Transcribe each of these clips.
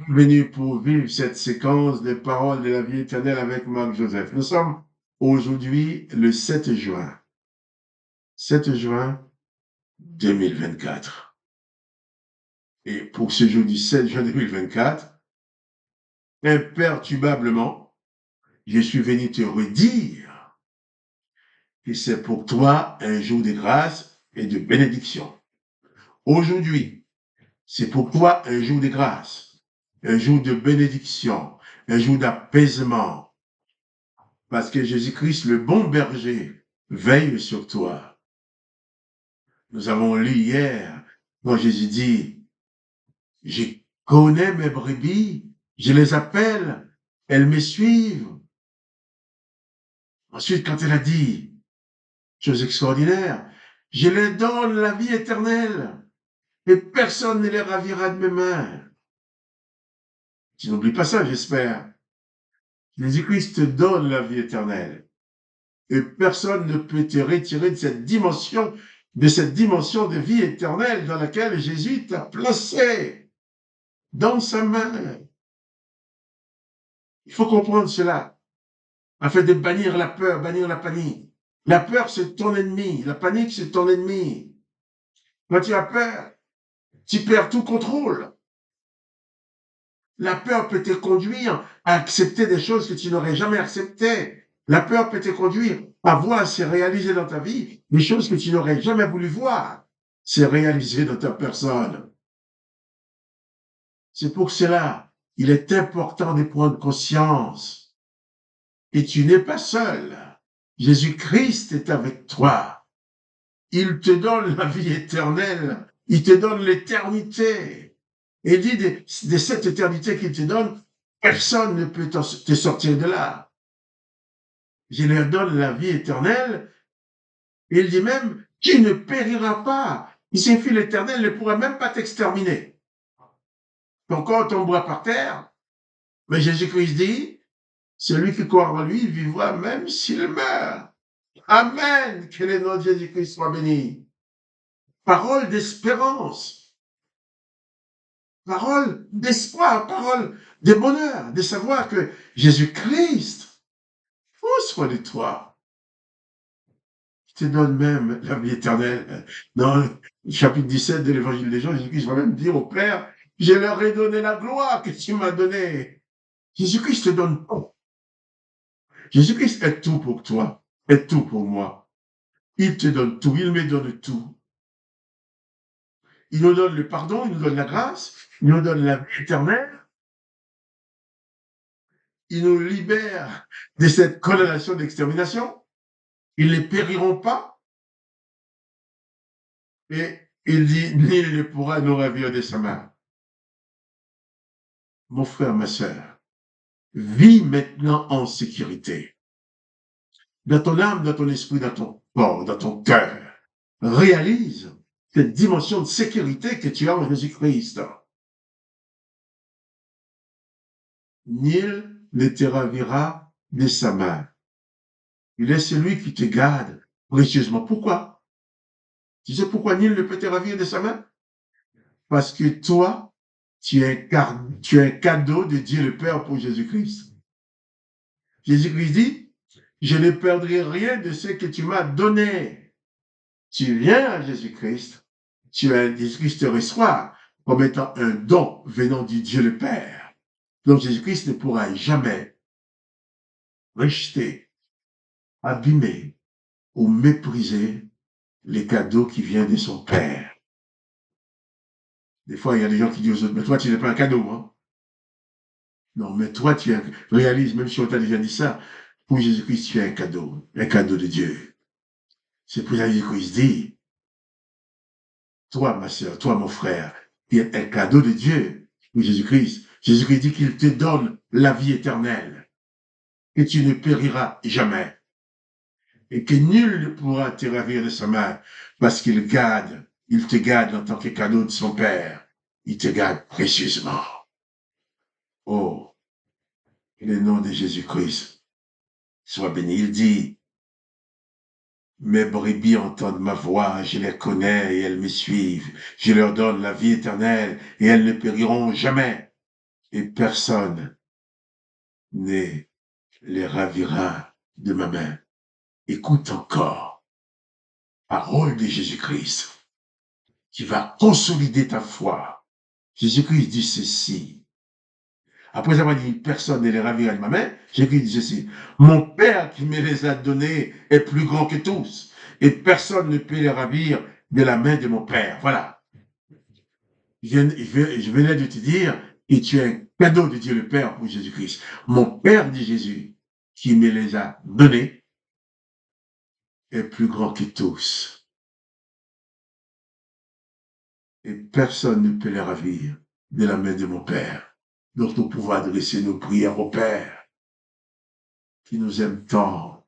Venu pour vivre cette séquence des paroles de la vie éternelle avec Marc Joseph. Nous sommes aujourd'hui le 7 juin. 7 juin 2024. Et pour ce jour du 7 juin 2024, imperturbablement, je suis venu te redire que c'est pour toi un jour de grâce et de bénédiction. Aujourd'hui, c'est pour toi un jour de grâce, un jour de bénédiction, un jour d'apaisement, parce que Jésus-Christ, le bon berger, veille sur toi. Nous avons lu hier, quand Jésus dit, je connais mes brebis, je les appelle, elles me suivent. Ensuite, quand elle a dit, chose extraordinaire, je leur donne la vie éternelle et personne ne les ravira de mes mains. Tu n'oublies pas ça, j'espère. Jésus-Christ te donne la vie éternelle et personne ne peut te retirer de cette dimension de vie éternelle dans laquelle Jésus t'a placé dans sa main. Il faut comprendre cela, afin de bannir la peur, bannir la panique. La peur, c'est ton ennemi. La panique, c'est ton ennemi. Quand tu as peur, tu perds tout contrôle. La peur peut te conduire à accepter des choses que tu n'aurais jamais acceptées. La peur peut te conduire à voir se réaliser dans ta vie des choses que tu n'aurais jamais voulu voir se réaliser dans ta personne. C'est pour cela, il est important de prendre conscience. Et tu n'es pas seul. Jésus-Christ est avec toi. Il te donne la vie éternelle. Il te donne l'éternité. Et il dit de cette éternité qu'il te donne, personne ne peut te sortir de là. Je leur donne la vie éternelle. Et il dit même, tu ne périras pas. Il suffit l'éternel ne pourra même pas t'exterminer. Ton corps tombera par terre. Mais Jésus-Christ dit, celui qui croit en lui vivra même s'il meurt. Amen. Que le nom de Jésus-Christ soit béni. Parole d'espérance. Parole d'espoir. Parole de bonheur. De savoir que Jésus-Christ prend soin de toi. Il te donne même la vie éternelle. Dans le chapitre 17 de l'évangile des Jean, Jésus-Christ va même dire au Père, je leur ai donné la gloire que tu m'as donnée. Jésus-Christ te donne tout. Jésus-Christ est tout pour toi, est tout pour moi. Il te donne tout, il me donne tout. Il nous donne le pardon, il nous donne la grâce, il nous donne la vie éternelle. Il nous libère de cette condamnation d'extermination. Ils ne périront pas. Et il dit, nul ne pourra nous ravir de sa main. Mon frère, ma sœur, vis maintenant en sécurité. Dans ton âme, dans ton esprit, dans ton corps, dans ton cœur. Réalise cette dimension de sécurité que tu as en Jésus-Christ. Nul ne te ravira de sa main. Il est celui qui te garde précieusement. Pourquoi? Tu sais pourquoi nul ne peut te ravir de sa main? Parce que toi, tu es un cadeau de Dieu le Père pour Jésus-Christ. Jésus-Christ dit, je ne perdrai rien de ce que tu m'as donné. Tu viens à Jésus-Christ, Jésus-Christ te reçoit comme étant un don venant du Dieu le Père. Donc Jésus-Christ ne pourra jamais rejeter, abîmer ou mépriser les cadeaux qui viennent de son Père. Des fois, il y a des gens qui disent aux autres, mais toi, tu n'es pas un cadeau, hein? Non, mais toi, réalise, même si on t'a déjà dit ça, pour Jésus-Christ, tu es un cadeau de Dieu. C'est pour ça que Jésus-Christ dit, toi, ma sœur, toi, mon frère, tu es un cadeau de Dieu pour Jésus-Christ. Jésus-Christ dit qu'il te donne la vie éternelle, que tu ne périras jamais, et que nul ne pourra te ravir de sa main, parce qu'il te garde en tant que cadeau de son Père. Il te garde précieusement. Oh, le nom de Jésus-Christ soit béni. Il dit, mes brebis entendent ma voix, je les connais et elles me suivent. Je leur donne la vie éternelle et elles ne périront jamais. et personne ne les ravira de ma main. Écoute encore, parole de Jésus-Christ, qui va consolider ta foi. Jésus-Christ dit ceci. Après avoir dit, personne ne les ravira de ma main, Jésus-Christ dit ceci. Mon Père qui me les a donnés est plus grand que tous, et personne ne peut les ravir de la main de mon Père. Voilà. Je venais de te dire que tu es un cadeau de Dieu le Père pour Jésus-Christ. Mon Père, dit Jésus, qui me les a donnés, est plus grand que tous. Et personne ne peut les ravir de la main de mon Père. Donc nous pouvons adresser nos prières au Père, qui nous aime tant.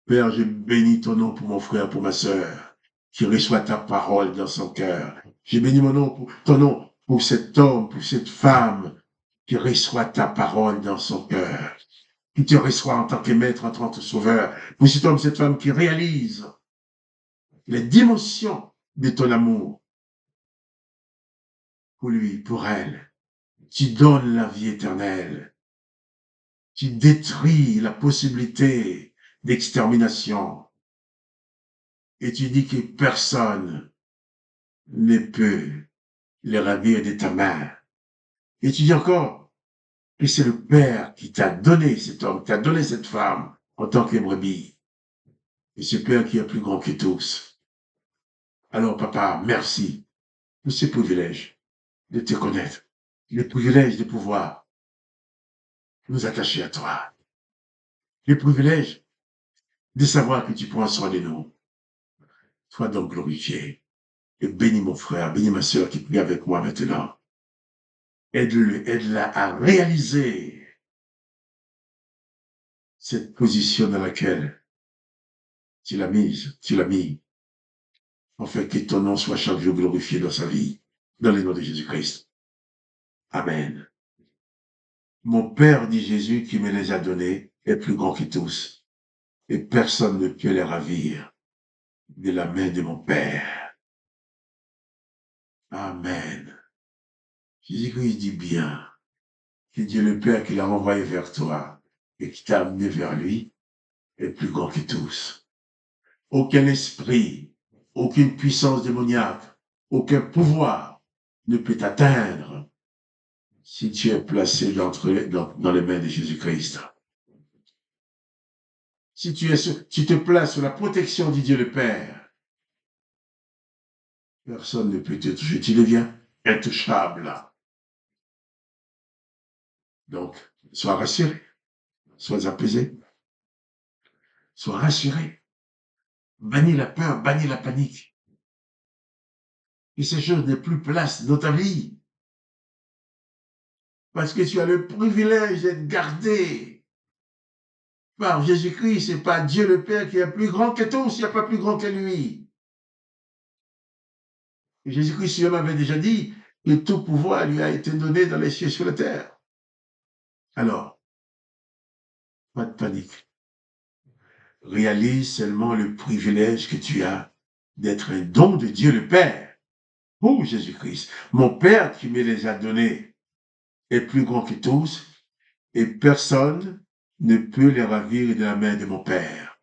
Père, je bénis ton nom pour mon frère, pour ma sœur, qui reçoit ta parole dans son cœur. Je bénis ton nom pour cet homme, pour cette femme, qui reçoit ta parole dans son cœur, qui te reçoit en tant que maître, en tant que sauveur, pour cet homme, cette femme qui réalise les dimensions de ton amour pour lui, pour elle. Tu donnes la vie éternelle. Tu détruis la possibilité d'extermination. Et tu dis que personne ne peut les ravir de ta main. Et tu dis encore que c'est le Père qui t'a donné cet homme, qui t'a donné cette femme en tant que brebis. Et ce Père qui est plus grand que tous. Alors, papa, merci pour ce privilège de te connaître, le privilège de pouvoir nous attacher à toi, le privilège de savoir que tu prends soin de nous. Sois donc glorifié et bénis mon frère, bénis ma sœur qui prie avec moi maintenant. Aide-le, aide-la à réaliser cette position dans laquelle tu l'as mis, en fait que ton nom soit chaque jour glorifié dans sa vie, dans le nom de Jésus-Christ. Amen. Mon Père, dit Jésus, qui me les a donnés, est plus grand que tous, et personne ne peut les ravir de la main de mon Père. Amen. Jésus-Christ dit bien que Dieu le Père qui l'a envoyé vers toi et qui t'a amené vers lui est plus grand que tous. Aucun esprit, aucune puissance démoniaque, aucun pouvoir ne peut t'atteindre si tu es placé dans les mains de Jésus-Christ. Si tu te places sous la protection du Dieu le Père, personne ne peut te toucher. Tu deviens intouchable. Donc, sois rassuré, sois apaisé, sois rassuré. Bannis la peur, bannis la panique. Que ces choses n'aient plus place dans ta vie. Parce que tu as le privilège d'être gardé par Jésus-Christ. C'est pas Dieu le Père qui est plus grand que tous. Il n'y a pas plus grand que lui. Et Jésus-Christ lui-même avait déjà dit que tout pouvoir lui a été donné dans les cieux et sur la terre. Alors, pas de panique. Réalise seulement le privilège que tu as d'être un don de Dieu le Père pour Jésus-Christ. Mon Père qui me les a donnés est plus grand que tous et personne ne peut les ravir de la main de mon Père.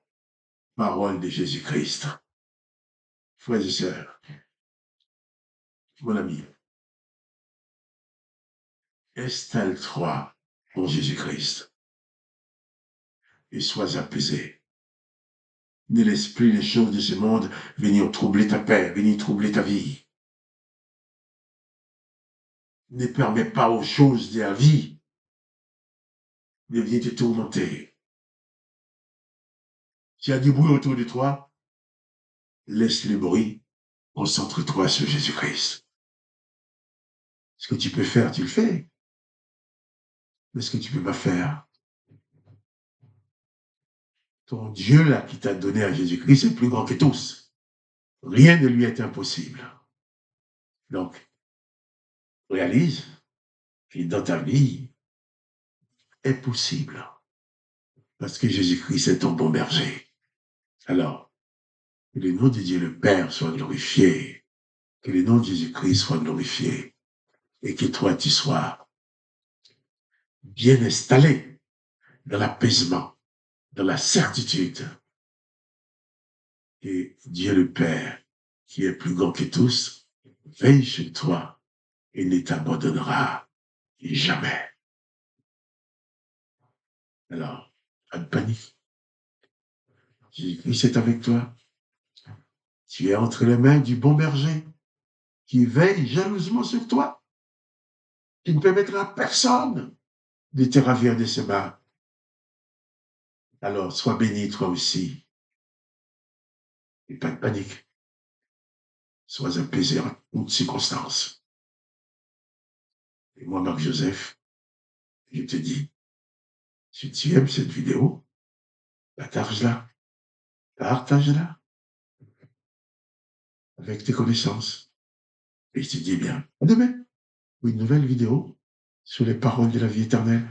Parole de Jésus-Christ. Frères et sœurs, mon ami, installe-toi en Jésus-Christ et sois apaisé. Ne laisse plus les choses de ce monde venir troubler ta paix, venir troubler ta vie. Ne permets pas aux choses de la vie de venir te tourmenter. S'il y a du bruit autour de toi, laisse le bruit, concentre-toi sur Jésus-Christ. Ce que tu peux faire, tu le fais. Mais ce que tu ne peux pas faire, ton Dieu là qui t'a donné à Jésus-Christ est plus grand que tous. Rien ne lui est impossible. Donc, réalise que dans ta vie est possible. Parce que Jésus-Christ est ton bon berger. Alors, que le nom de Dieu le Père soit glorifié. Que le nom de Jésus-Christ soit glorifié. Et que toi, tu sois bien installé dans l'apaisement, dans la certitude. Et Dieu le Père, qui est plus grand que tous, veille sur toi et ne t'abandonnera jamais. Alors, pas de panique. Jésus-Christ est avec toi. Tu es entre les mains du bon berger qui veille jalousement sur toi, qui ne permettra à personne de te ravir de ses mains. Alors, sois béni toi aussi. Et pas de panique. Sois apaisé en toutes circonstances. Et moi, Marc-Joseph, je te dis, si tu aimes cette vidéo, partage-la. Partage-la avec tes connaissances. Et je te dis bien, à demain pour une nouvelle vidéo sur les paroles de la vie éternelle.